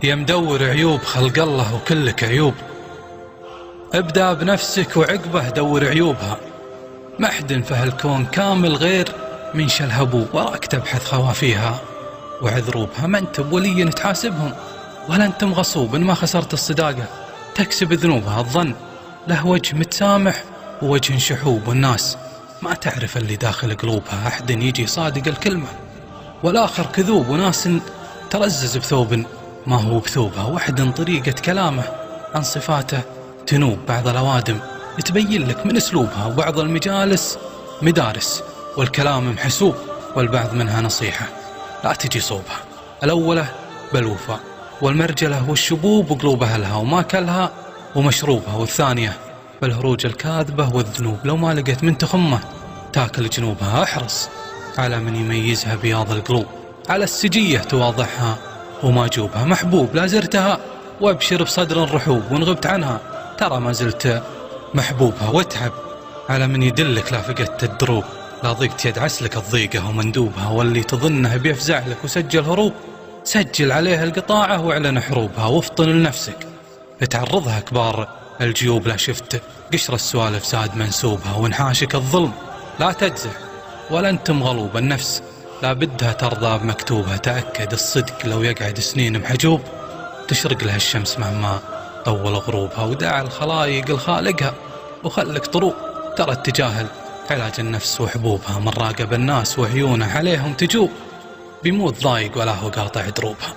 يا مدور عيوب خلق الله وكلك عيوب. ابدأ بنفسك وعقبه دور عيوبها. محد في هالكون كامل غير من شلهبو وراك تبحث خوافيها وعذروبها. ما انت بولي تحاسبهم ولا انت مغصوب ان ما خسرت الصداقة تكسب ذنوبها. الظن له وجه متسامح ووجه شحوب، والناس ما تعرف اللي داخل قلوبها. أحد يجي صادق الكلمة والآخر كذوب، وناس ترزز بثوب ما هو بثوبها. واحد طريقة كلامه عن صفاته تنوب، بعض الأوادم تبين لك من أسلوبها، وبعض المجالس مدارس والكلام محسوب، والبعض منها نصيحة لا تجي صوبها. الأولى بالوفاء والمرجلة والشبوب وقلوب أهلها وما كلها ومشروبها، والثانية بالهروج الكاذبة والذنوب لو ما لقيت من تخمه تاكل جنوبها. احرص على من يميزها بياض القلوب، على السجية تواضعها وما جوبها. محبوب لا زرتها وابشر بصدر رحوب، وان غبت عنها ترى ما زلت محبوبها. واتعب على من يدلك لا فقدت الدروب، لا ضيقت يد عسلك الضيقة ومندوبها. واللي تظنه بيفزع لك وسجل هروب سجل عليه القطاعة واعلن حروبها. وافطن لنفسك تعرضها كبار الجيوب، لا شفت قشر السوالف زاد منسوبها. وانحاشك الظلم لا تجزع ولا انت مغلوب، النفس لا بدها ترضى بمكتوبها. تأكد الصدق لو يقعد سنين محجوب تشرق لها الشمس مهما طول غروبها. ودع الخلايق الخالقها وخلك طروب، ترى التجاهل علاج النفس وحبوبها. من راقب الناس وعيونه عليهم تجوب بيموت ضايق ولا هو قاطع دروبها.